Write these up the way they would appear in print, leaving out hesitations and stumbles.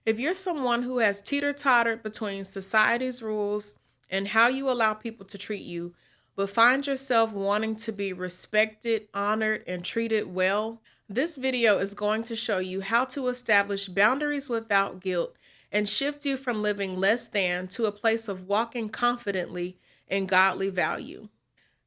If you're someone who has teeter-tottered between society's rules and how you allow people to treat you, but find yourself wanting to be respected, honored, and treated well, this video is going to show you how to establish boundaries without guilt and shift you from living less than to a place of walking confidently in godly value.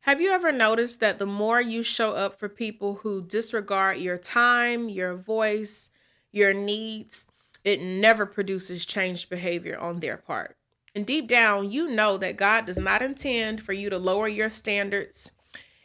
Have you ever noticed that the more you show up for people who disregard your time, your voice, your needs, it never produces changed behavior on their part? And deep down, you know that God does not intend for you to lower your standards.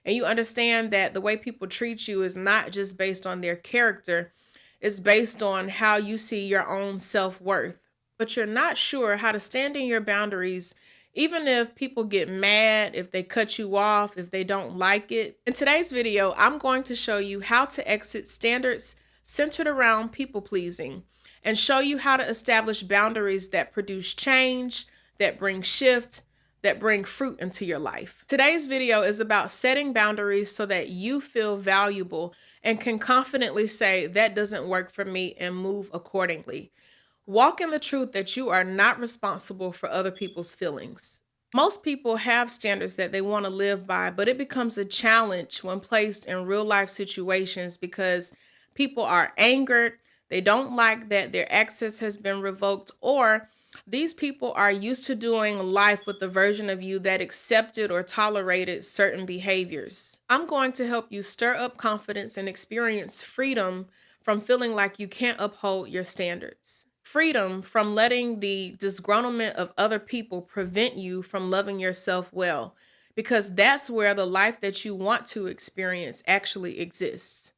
And you understand that the way people treat you is not just based on their character, it's based on how you see your own self worth. But you're not sure how to stand in your boundaries, even if people get mad, if they cut you off, if they don't like it. In today's video, I'm going to show you how to exit standards centered around people pleasing and show you how to establish boundaries that produce change, that bring shift, that bring fruit into your life. Today's video is about setting boundaries so that you feel valuable and can confidently say that doesn't work for me and move accordingly. Walk in the truth that you are not responsible for other people's feelings. Most people have standards that they want to live by, but it becomes a challenge when placed in real life situations because people are angered, they don't like that their access has been revoked, or these people are used to doing life with the version of you that accepted or tolerated certain behaviors. I'm going to help you stir up confidence and experience freedom from feeling like you can't uphold your standards. Freedom from letting the disgruntlement of other people prevent you from loving yourself well, because that's where the life that you want to experience actually exists.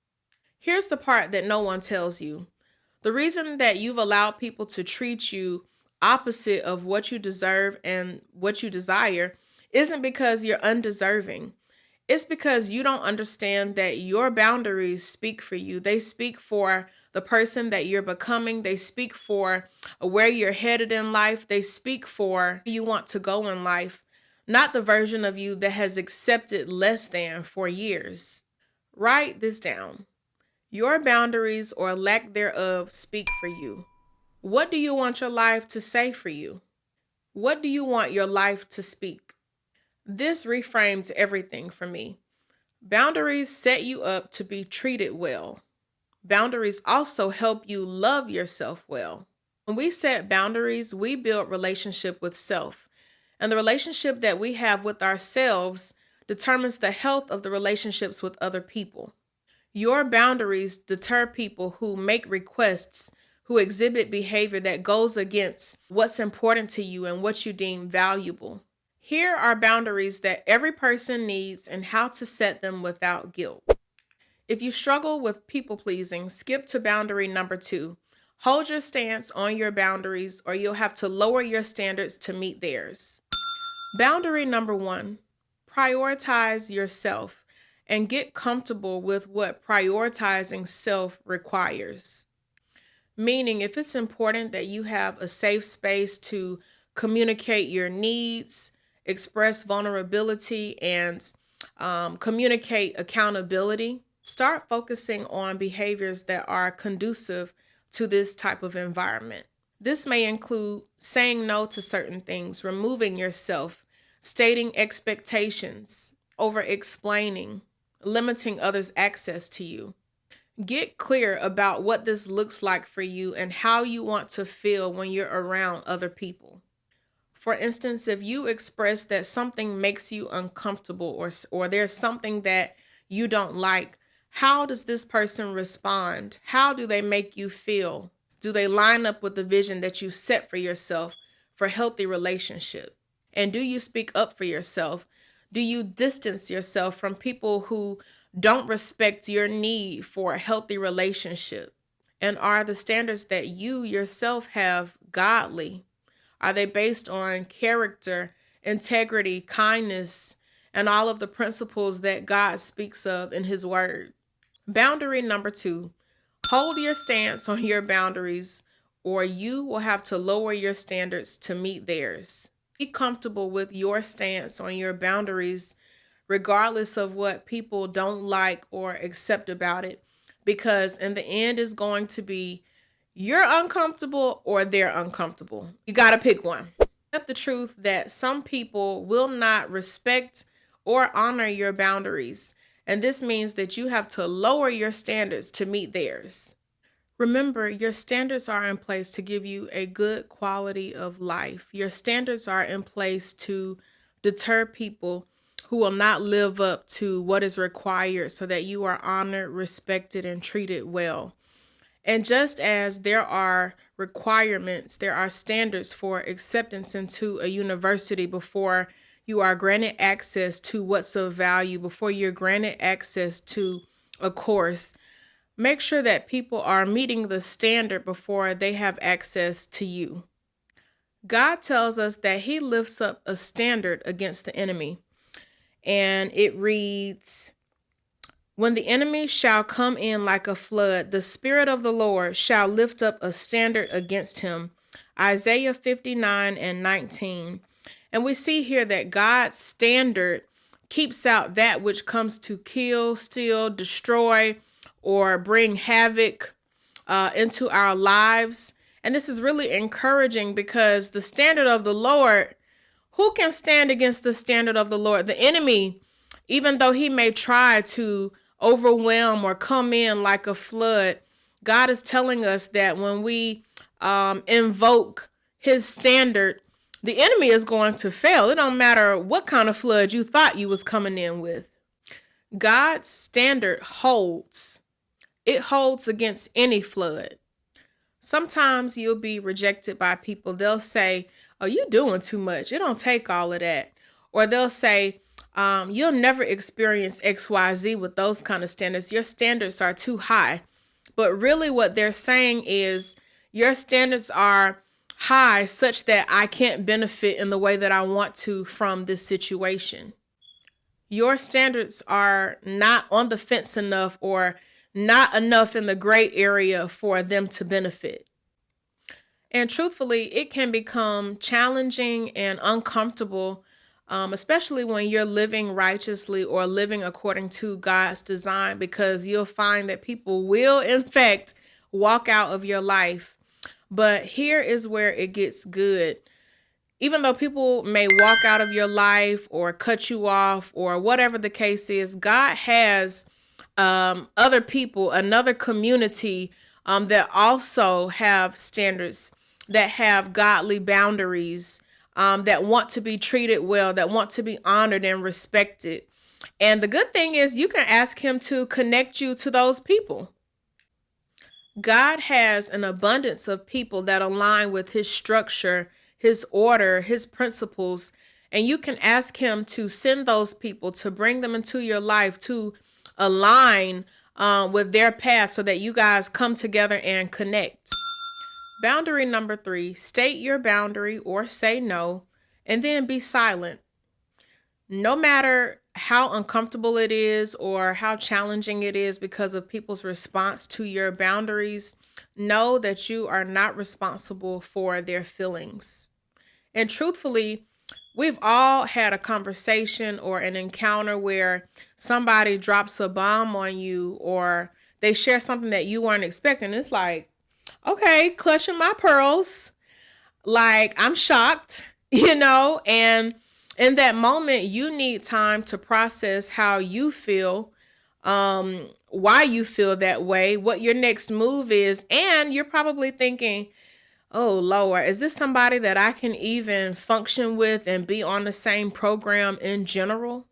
Here's the part that no one tells you. The reason that you've allowed people to treat you opposite of what you deserve and what you desire isn't because you're undeserving. It's because you don't understand that your boundaries speak for you. They speak for the person that you're becoming. They speak for where you're headed in life. They speak for who you want to go in life, not the version of you that has accepted less than for years. Write this down. Your boundaries or lack thereof speak for you. What do you want your life to say for you? What do you want your life to speak? This reframes everything for me. Boundaries set you up to be treated well. Boundaries also help you love yourself well. When we set boundaries, we build relationship with self. And the relationship that we have with ourselves determines the health of the relationships with other people. Your boundaries deter people who make requests, who exhibit behavior that goes against what's important to you and what you deem valuable. Here are boundaries that every person needs and how to set them without guilt. If you struggle with people pleasing, skip to boundary number 2. Hold your stance on your boundaries or you'll have to lower your standards to meet theirs. Boundary number 1, prioritize yourself and get comfortable with what prioritizing self requires. Meaning, if it's important that you have a safe space to communicate your needs, express vulnerability, and communicate accountability, start focusing on behaviors that are conducive to this type of environment. This may include saying no to certain things, removing yourself, stating expectations, over-explaining, limiting others' access to you. Get clear about what this looks like for you and how you want to feel when you're around other people. For instance, if you express that something makes you uncomfortable or there's something that you don't like, how does this person respond? How do they make you feel? Do they line up with the vision that you set for yourself for healthy relationship? And do you speak up for yourself? Do you distance yourself from people who don't respect your need for a healthy relationship? And are the standards that you yourself have godly? Are they based on character, integrity, kindness, and all of the principles that God speaks of in His Word? Boundary number 2, hold your stance on your boundaries or you will have to lower your standards to meet theirs. Be comfortable with your stance on your boundaries regardless of what people don't like or accept about it, because in the end it's going to be You're uncomfortable or they're uncomfortable. You got to pick one. Accept the truth that some people will not respect or honor your boundaries. And this means that you have to lower your standards to meet theirs. Remember, your standards are in place to give you a good quality of life. Your standards are in place to deter people who will not live up to what is required so that you are honored, respected, and treated well. And just as there are requirements, there are standards for acceptance into a university before you are granted access to what's of value, before you're granted access to a course. Make sure that people are meeting the standard before they have access to you. God tells us that He lifts up a standard against the enemy. And it reads, when the enemy shall come in like a flood, the Spirit of the Lord shall lift up a standard against him. Isaiah 59:19. And we see here that God's standard keeps out that which comes to kill, steal, destroy, or bring havoc into our lives. And this is really encouraging because the standard of the Lord, who can stand against the standard of the Lord? The enemy, even though he may try to overwhelm or come in like a flood, God is telling us that when we invoke his standard, the enemy is going to fail. It don't matter what kind of flood you thought you was coming in with. God's standard holds. It holds against any flood. Sometimes you'll be rejected by people. They'll say, oh, you're doing too much. It don't take all of that. Or they'll say, you'll never experience XYZ with those kind of standards. Your standards are too high. But really what they're saying is your standards are high such that I can't benefit in the way that I want to from this situation. Your standards are not on the fence enough or not enough in the gray area for them to benefit. And truthfully, it can become challenging and uncomfortable, especially when you're living righteously or living according to God's design, because you'll find that people will, in fact, walk out of your life. But here is where it gets good. Even though people may walk out of your life or cut you off or whatever the case is, God has other people, another community that also have standards, that have godly boundaries, that want to be treated well, that want to be honored and respected. And the good thing is you can ask him to connect you to those people. God has an abundance of people that align with his structure, his order, his principles, and you can ask him to send those people, to bring them into your life, to align with their path so that you guys come together and connect. Boundary number 3, state your boundary or say no, and then be silent. No matter how uncomfortable it is or how challenging it is because of people's response to your boundaries, know that you are not responsible for their feelings. And truthfully, we've all had a conversation or an encounter where somebody drops a bomb on you or they share something that you weren't expecting. It's like, okay, clutching my pearls, like I'm shocked, and in that moment, you need time to process how you feel, why you feel that way, what your next move is. And you're probably thinking, oh, Lord, is this somebody that I can even function with and be on the same program in general?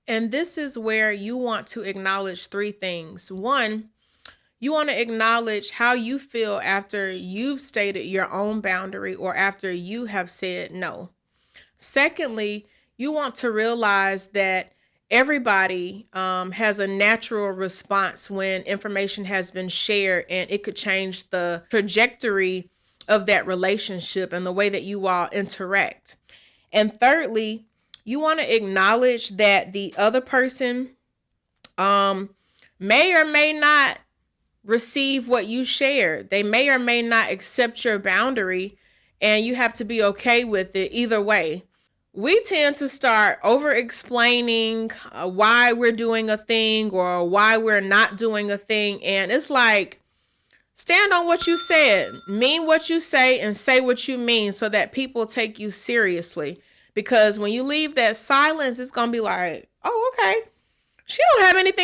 And this is where you want to acknowledge 3 things. 1, you want to acknowledge how you feel after you've stated your own boundary or after you have said no. Secondly, you want to realize that everybody has a natural response when information has been shared, and it could change the trajectory of that relationship and the way that you all interact. And thirdly, you want to acknowledge that the other person may or may not receive what you shared. They may or may not accept your boundary, and you have to be okay with it either way. We tend to start over explaining why we're doing a thing or why we're not doing a thing. And it's like Stand on what you said. Mean what you say and say what you mean so that people take you seriously. Because when you leave that silence, it's going to be like, oh, okay. She don't have anything